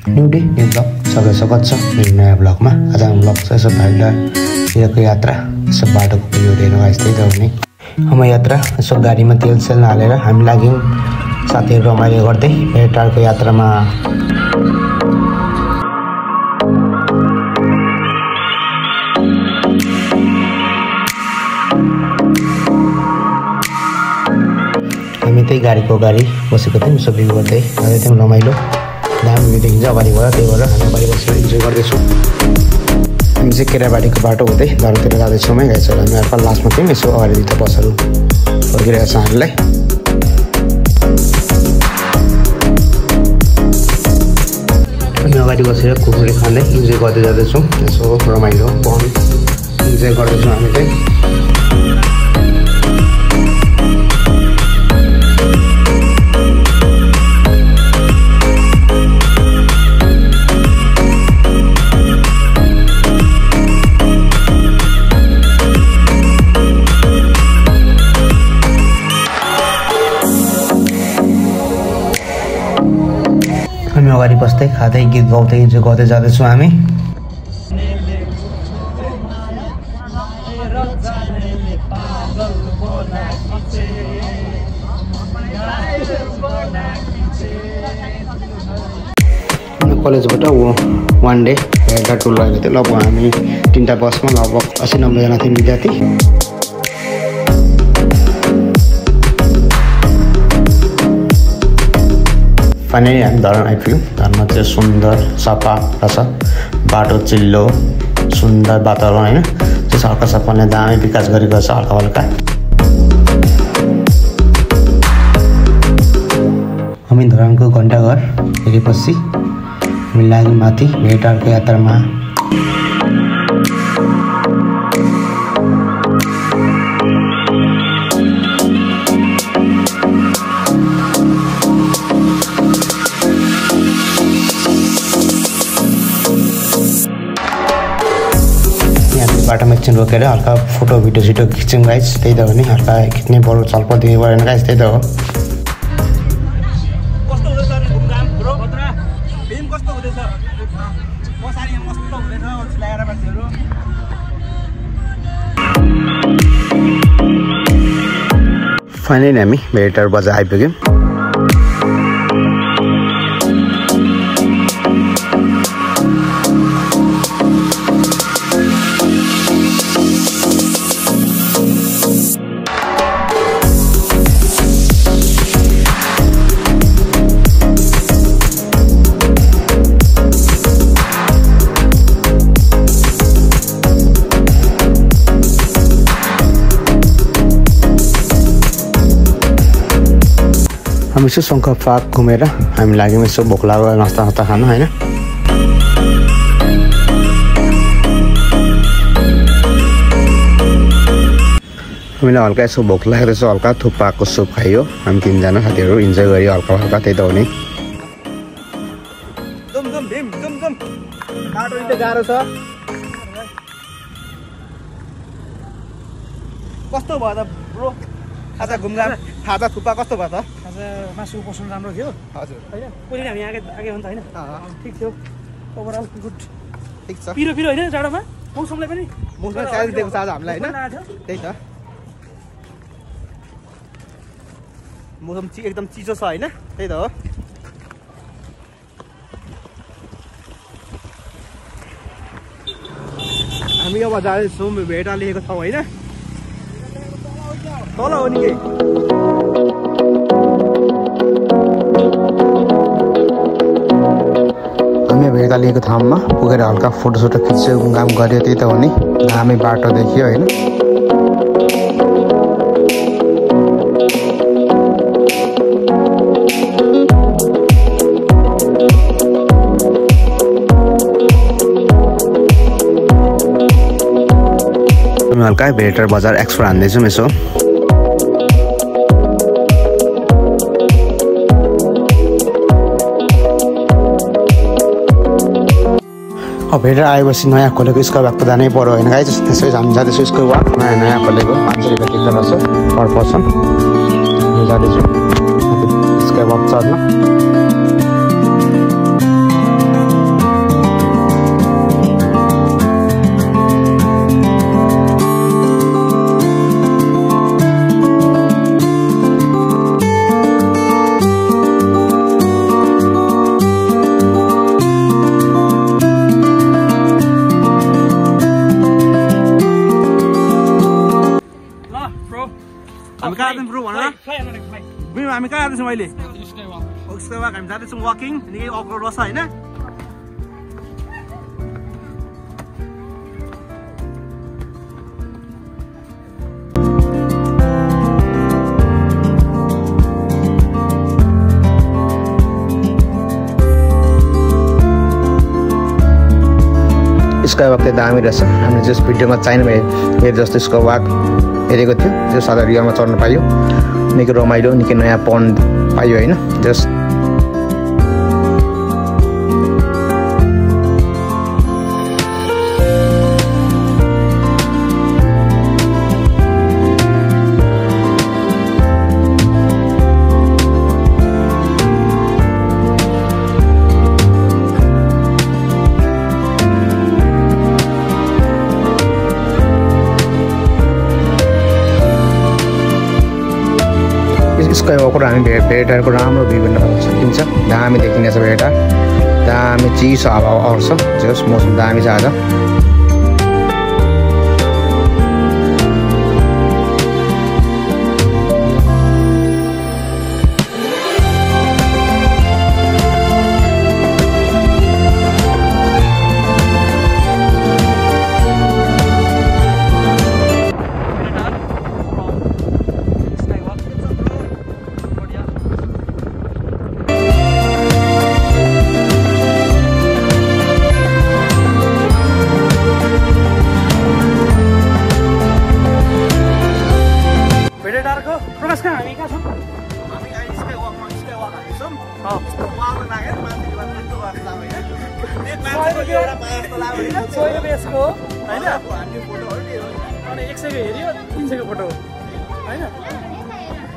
New day new blog सबैलाई स्वागत छ मेरो नयाँ ब्लगमा। आज हाम्रो ब्लग छ यसो भाइलिरको यात्रा यसो बाटोको पनि हेरेर यस्तै त हुने। हाम्रो यात्रा यसो गाडीमा तेल सेल हालेर हामी लाग्यौँ साथीहरू रमाइलो गर्दै भेटारको यात्रामा। हामी त्यही गाडीको अगाडि बसेको थियौँ, यसो भ्यू गर्दै जाँदै थियौँ। रमाइलो दामी भ्यू देखिन्छ अगाडिबाट, त्यही भएर हामी अगाडि बसेर इन्जोय गर्दैछौँ। हामी चाहिँ केराबारीको बाटो हुँदै घरतिर जाँदैछौँ है गाइस। हामी अर्को लास्टमा थियौँ, यसो अगाडि दुईवटा बसहरू फर्किरहेको छ हामीलाई। हामी अगाडि बसेर कुकुरले खाँदै इन्जोय गर्दै जाँदैछौँ। यसो रमाइलो पन इन्जोय गर्दैछौँ हामी चाहिँ। हामी अगाडि बस्दै खाँदै गीत गाउँदै इन्जोय गर्दै जाँदैछौँ हामी। कलेजबाट वान डे हेर्दा टुर लगेको थियो। लगभग हामी 3टा बसमा लगभग 80-90 जना थियौँ विद्यार्थी। फाइनली हामी धरान आइपुग्यौँ। धरानमा चाहिँ सुन्दर सफा छ, बाटो चिल्लो सुन्दर वातावरण होइन। त्यो हल्का सफाले दामी विकास गरेको छ हल्का हल्का। हामी धरानको घन्टाघर हेरेपछि हामी लाग्यौँ माथि भेटारको यात्रामा। बाटोमा एकछिन रोकेर हल्का फोटो भिडियो सिटो खिच्यौँ गाइस। त्यही त हो नि, हल्का खिच्ने बरु छलफल दिनु परेन गाइस, त्यही त हो। फाइनली हामी भेटार बजार आइपुग्यौँ। हामी यसो शङ्कर पार्क घुमेर हामी लाग्यौँ यसो भोक लाग्यो नास्ता खानु होइन। हामीलाई हल्का यसो भोक लागेर यसो हल्का थुक्पाको सुप खायो हामी 3जना साथीहरू, इन्जोय गऱ्यो हल्का हल्का। त्यही त हो नि। गाह्रो छ कस्तो भयो त ब्रो आज घुमघाम? खाजा थुक्पा कस्तो भयो त? मासु पसन्द राम्रो थियो हजुर होइन। पहिले हामी आगे हो नि त होइन, ठिक थियो ओभरअल गुड ठिक छ। पिरो पिरो होइन जाडोमा मौसमले पनि मौसम च्यालेन्ज दिएको छ आज हामीलाई होइन। त्यही त मौसम एकदम चिसो छ होइन, त्यही त हो। हामी अब जाँदैछौँ भेटा लेखेको ठाउँ होइन, तल हो नि। हामी भेटा लिएको ठाउँमा पुगेर हल्का फोटोसोटो खिच्यो काम गऱ्यो, त्यही त हो नि। हामी बाटो देखियो होइन। हामी हल्का भेटार बजार एक्सप्लोर हान्दैछौँ यसो। अब भेटेर आएपछि नयाँ खोलेको स्क्वायर वाकको जानै पर्यो होइन गाइस। त्यसै हामी जाँदैछौँ स्क्वायर वाक, नयाँ खोलेको 500 रुपियाँ टिकट रहेछ पर पर्सन। जाँदैछु स्क्वायर वाक चढ्न। जानु अहिले स्काई वाक हामी जाँदैछौँ वकिङ निकै अफरोड बस्छ होइन स्काई वाक चाहिँ दामी रहेछ हामीले जस भिडियोमा चाहिने भए हेर जस्तो स्काई वाक हेरेको थियो त्यो सादा रियलमा चढ्न पायो निकै रमाइलो निकै नयाँ पन्ड पायो होइन जस स्काई वकबाट हामी भेटारको राम्रो भ्यू गर्न सकिन्छ दामी देखिनेछ भेटार दामी चिसो हावा आउँछ जस मौसम दामी छ आज प्रकाश कहाँ हामी कहाँ छौँ यसको होइन अनि 100 को हेऱ्यो 300 को फोटो होइन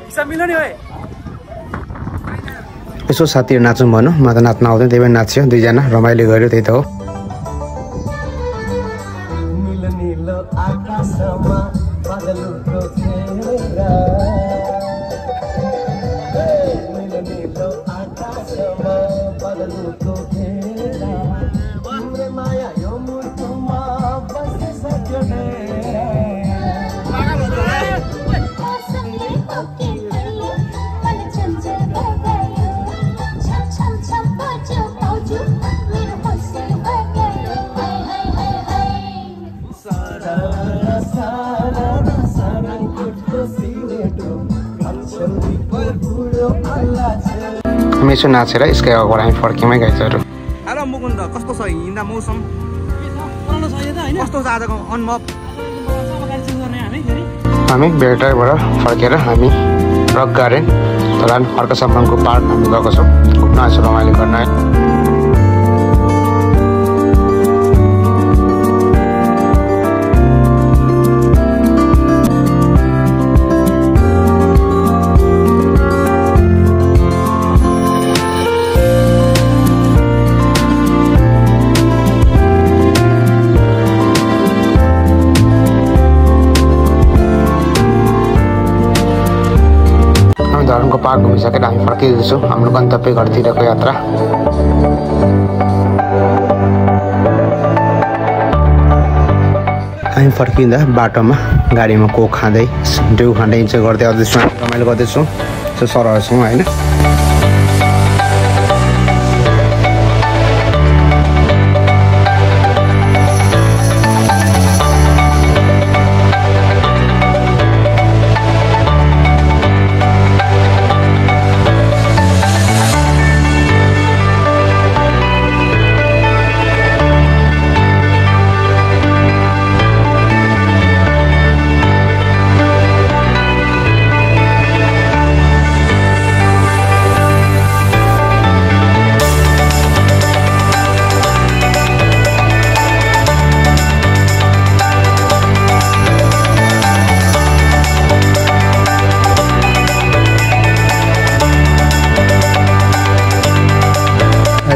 हिसाब मिल्यो नि भाइ यसो साथीहरू नाचौँ भनौँ म त नाच्न आउँदैन त्यही पनि नाच्यो दुईजना रमाइलो गऱ्यो त्यही त हो हामी यसो नाचेर स्काई वकबाट हामी फर्क्यौँ है गाइजहरू हेलो मुकुन्द कस्तो छ हिँड्दा मौसम कस्तो छ आजको अनुभव हामी भेटारबाट फर्केर हामी रक गार्डन धरान अर्कसम्मको पार्क हामी गएको छौँ घुम्न यसो रमाइलो गर्न धरानको पार्क घुमिसकेर हामी फर्किँदैछौँ हाम्रो गन्तव्य घरतिरको यात्रा हामी फर्किँदा बाटोमा गाडीमा कोक खाँदै ड्यु खाँदै इन्जोय गर्दै आउँदैछौँ रमाइलो गर्दैछौँ सरहरूसँग होइन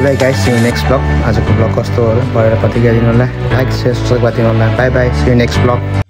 Bye guys, see you next vlog. आजको vlog कस्तो भयो भनेर प्रतिक्रिया दिनु होला लाइक शेयर सब्स्क्राइब गरिदिनु होला bye bye C you next vlog